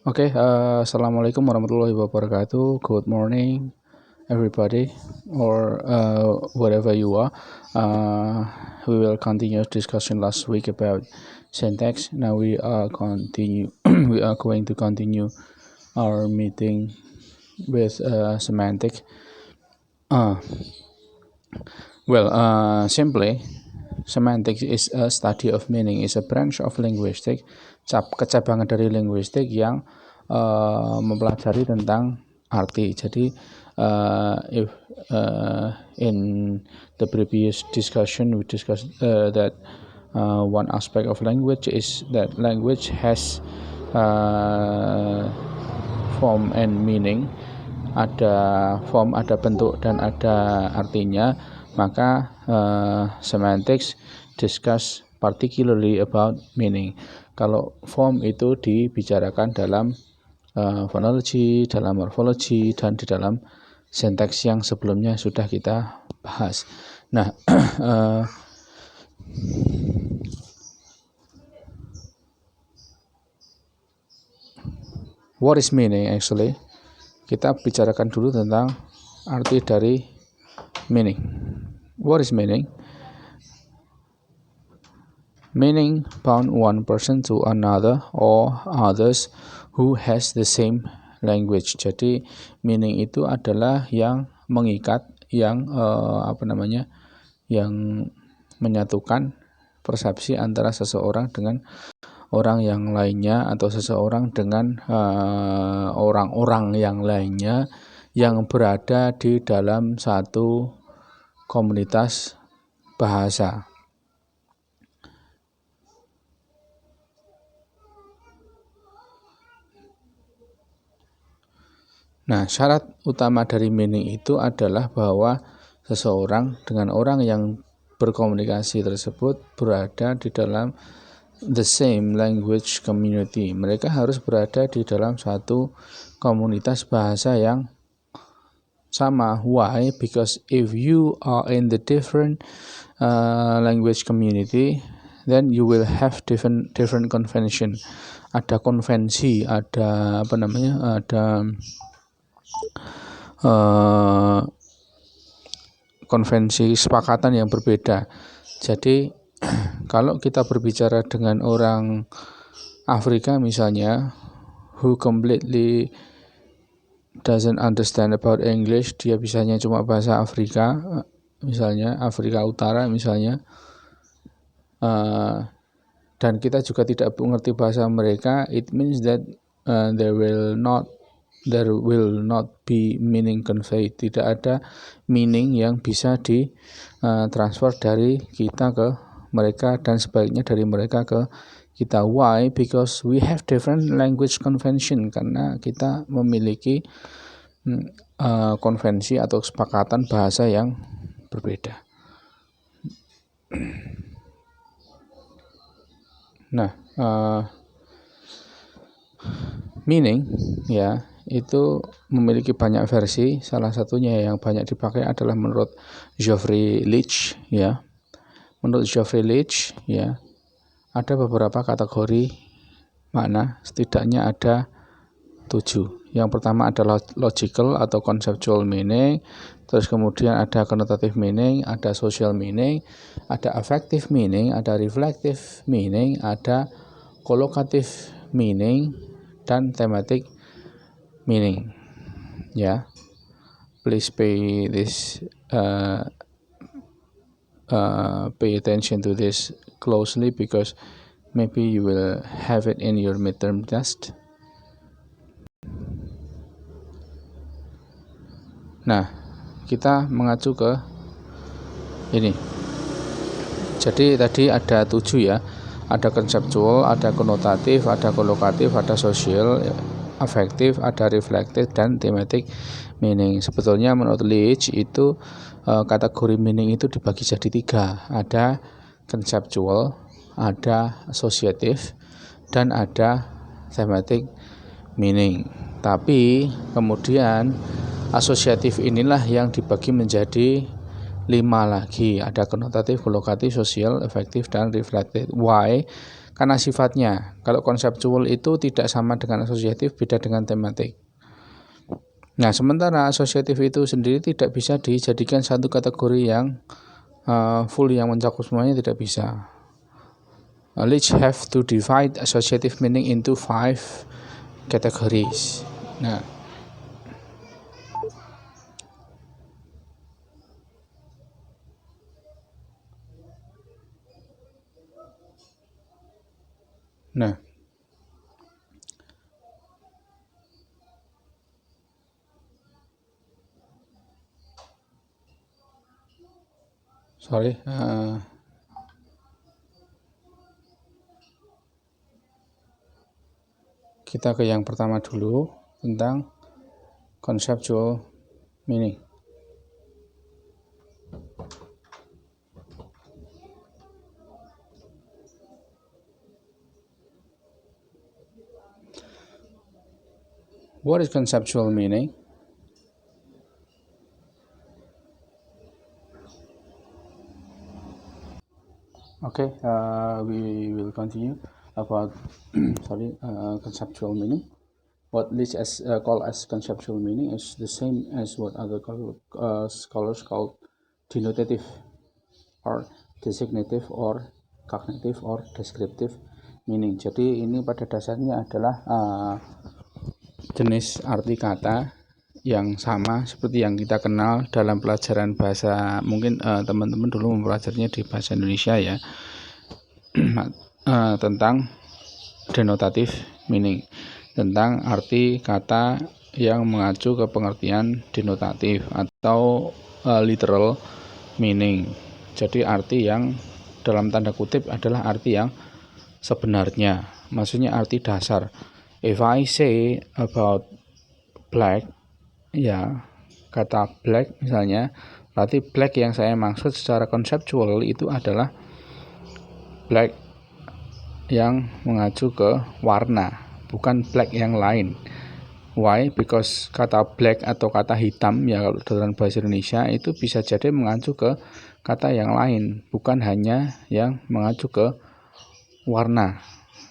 Assalamualaikum warahmatullahi wabarakatuh. Good morning, everybody, or wherever you are. We will continue discussion last week about syntax. Now we are we are going to continue our meeting with semantic. Simply, semantics is a study of meaning. Is a branch of linguistics. Kecabangan dari linguistik yang mempelajari tentang arti. Jadi if in the previous discussion we discussed that one aspect of language is that language has form and meaning. Ada form, ada bentuk, dan ada artinya. Maka semantics discuss particularly about meaning. Kalau form itu dibicarakan dalam phonology, dalam morphology, dan di dalam syntax yang sebelumnya sudah kita bahas. Nah, what is meaning actually? Kita bicarakan dulu tentang arti dari meaning. What is meaning? Meaning bound one person to another or others who has the same language. Jadi meaning itu adalah yang mengikat, yang yang menyatukan persepsi antara seseorang dengan orang yang lainnya, atau seseorang dengan orang-orang yang lainnya yang berada di dalam satu komunitas bahasa. Nah, syarat utama dari meaning itu adalah bahwa seseorang dengan orang yang berkomunikasi tersebut berada di dalam the same language community. Mereka harus berada di dalam satu komunitas bahasa yang sama. Why? Because if you are in the different language community, then you will have different convention. Ada konvensi, ada konvensi kesepakatan yang berbeda. Jadi kalau kita berbicara dengan orang Afrika misalnya, who completely doesn't understand about English, dia bisanya cuma bahasa Afrika, misalnya Afrika Utara misalnya, dan kita juga tidak mengerti bahasa mereka, it means that there will not be meaning conveyed. Tidak ada meaning yang bisa transfer dari kita ke mereka, dan sebaliknya dari mereka ke kita. Why? Because we have different language convention. Karena kita memiliki konvensi atau kesepakatan bahasa yang berbeda. Nah, meaning ya itu memiliki banyak versi. Salah satunya yang banyak dipakai adalah menurut Geoffrey Leach ya. Menurut Geoffrey Leach ya, ada beberapa kategori makna, setidaknya ada 7. Yang pertama adalah logical atau conceptual meaning, terus kemudian ada connotative meaning, ada social meaning, ada affective meaning, ada reflective meaning, ada collocative meaning, dan thematic meaning. Ya, please pay attention to this closely, because maybe you will have it in your midterm test. Nah, kita mengacu ke ini. Jadi tadi ada 7 ya. Ada konseptual, ada konotatif, ada kolokatif, ada sosial, afektif, ada reflective, dan thematic meaning. Sebetulnya menurut Leach itu kategori meaning itu dibagi jadi 3. Ada conceptual, ada associative, dan ada thematic meaning. Tapi kemudian asosiatif inilah yang dibagi menjadi 5 lagi. Ada konotatif, kolokatif, sosial, efektif, dan reflective. Why? karena sifatnya. Kalau konseptual itu tidak sama dengan asosiatif, beda dengan tematik. Nah, sementara asosiatif itu sendiri tidak bisa dijadikan satu kategori yang full, yang mencakup semuanya, tidak bisa. Leach have to divide associative meaning into 5 categories. Nah, sorry, kita ke yang pertama dulu tentang conceptual meaning. What is conceptual meaning? Okay, we will continue about conceptual meaning. What Leach call as conceptual meaning is the same as what other scholars call denotative or designative or cognitive or descriptive meaning. Jadi ini pada dasarnya adalah jenis arti kata yang sama seperti yang kita kenal dalam pelajaran bahasa. Mungkin teman-teman dulu mempelajarinya di bahasa Indonesia ya, tentang denotative meaning, tentang arti kata yang mengacu ke pengertian denotatif atau literal meaning. Jadi arti yang dalam tanda kutip adalah arti yang sebenarnya, maksudnya arti dasar. If I say about black, ya kata black misalnya, berarti black yang saya maksud secara konseptual itu adalah black yang mengacu ke warna, bukan black yang lain. Why? Because kata black atau kata hitam ya kalau dalam bahasa Indonesia itu bisa jadi mengacu ke kata yang lain, bukan hanya yang mengacu ke warna.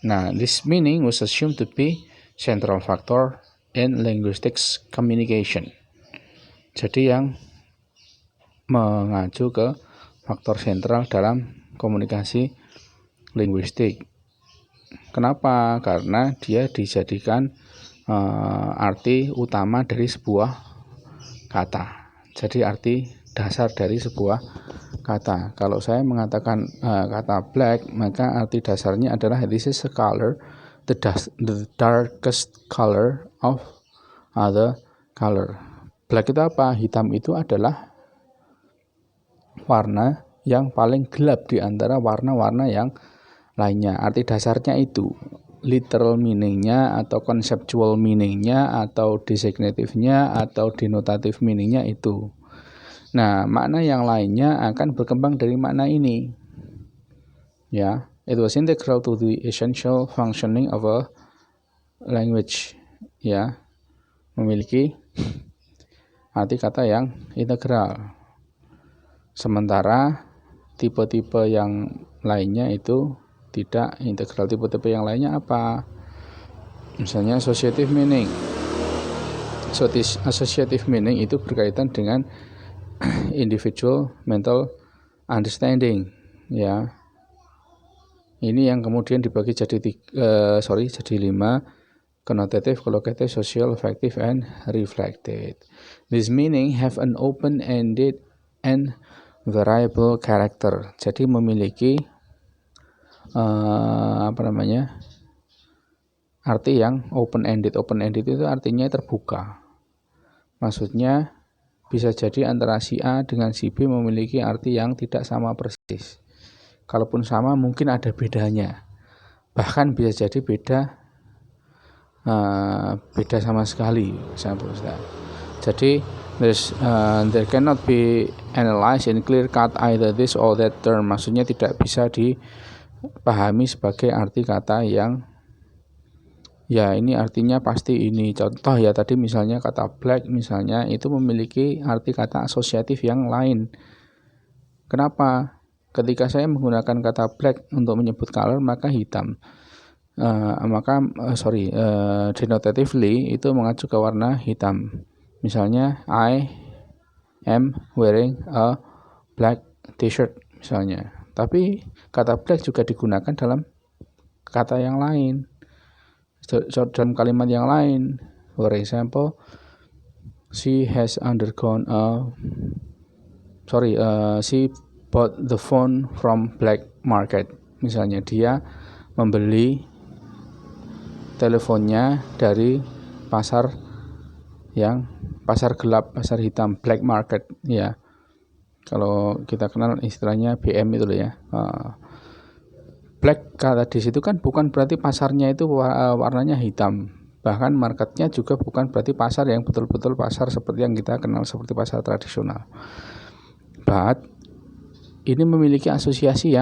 Nah, this meaning was assumed to be central factor in linguistics communication. Jadi yang mengacu ke faktor sentral dalam komunikasi linguistik. Kenapa? Karena dia dijadikan arti utama dari sebuah kata. Jadi arti dasar dari sebuah kata. Kalau saya mengatakan kata black, maka arti dasarnya adalah this is a color, the darkest color of other color. Black itu apa? Hitam itu adalah warna yang paling gelap di antara warna-warna yang lainnya. Arti dasarnya itu. Literal meaningnya atau conceptual meaningnya atau designative-nya atau denotative meaningnya itu. Nah, makna yang lainnya akan berkembang dari makna ini. Ya, it was integral to the essential functioning of a language. Ya, memiliki arti kata yang integral. Sementara tipe-tipe yang lainnya itu tidak integral. Tipe-tipe yang lainnya apa? Misalnya associative meaning. So, this associative meaning itu berkaitan dengan individual mental understanding, ya. Ini yang kemudian dibagi jadi 5: connotative, collocative, social, affective, and reflected. This meaning have an open-ended and variable character. Jadi memiliki arti yang open-ended. Open-ended itu artinya terbuka. Maksudnya bisa jadi antara si A dengan si B memiliki arti yang tidak sama persis. Kalaupun sama mungkin ada bedanya. Bahkan bisa jadi beda sama sekali. Jadi there cannot be analyzed in clear cut either this or that term. Maksudnya tidak bisa dipahami sebagai arti kata yang ya ini artinya pasti ini. Contoh ya tadi misalnya kata black misalnya itu memiliki arti kata asosiatif yang lain. Kenapa? Ketika saya menggunakan kata black untuk menyebut color, maka hitam. Denotatively itu mengacu ke warna hitam. Misalnya, I am wearing a black t-shirt misalnya. Tapi kata black juga digunakan dalam kata yang lain, dalam kalimat yang lain. For example, she bought the phone from black market. Misalnya dia membeli teleponnya dari pasar gelap, pasar hitam, black market ya. Kalau kita kenal istilahnya BM itu loh ya. Black kata di situ kan bukan berarti pasarnya itu warnanya hitam. Bahkan marketnya juga bukan berarti pasar yang betul-betul pasar seperti yang kita kenal seperti pasar tradisional. But ini memiliki asosiasi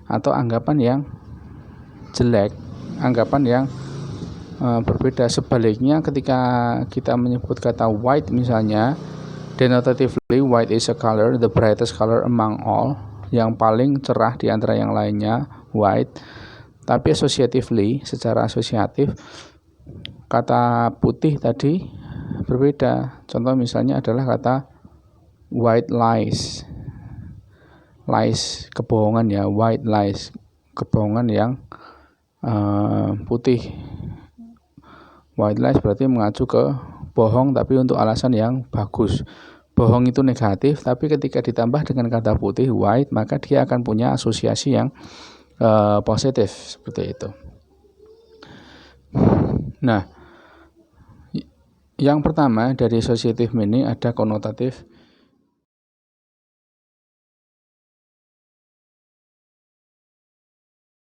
atau anggapan yang jelek, anggapan yang berbeda. Sebaliknya ketika kita menyebut kata white misalnya, denotatively white is a color, the brightest color among all, yang paling cerah di antara yang lainnya, white. Tapi associatively, secara asosiatif, kata putih tadi berbeda. Contoh misalnya adalah kata white lies. Lies, kebohongan ya, white lies, kebohongan yang putih. White lies berarti mengacu ke bohong tapi untuk alasan yang bagus. Bohong itu negatif, tapi ketika ditambah dengan kata putih white, maka dia akan punya asosiasi yang positif seperti itu. Nah, yang pertama dari associative meaning ada konotatif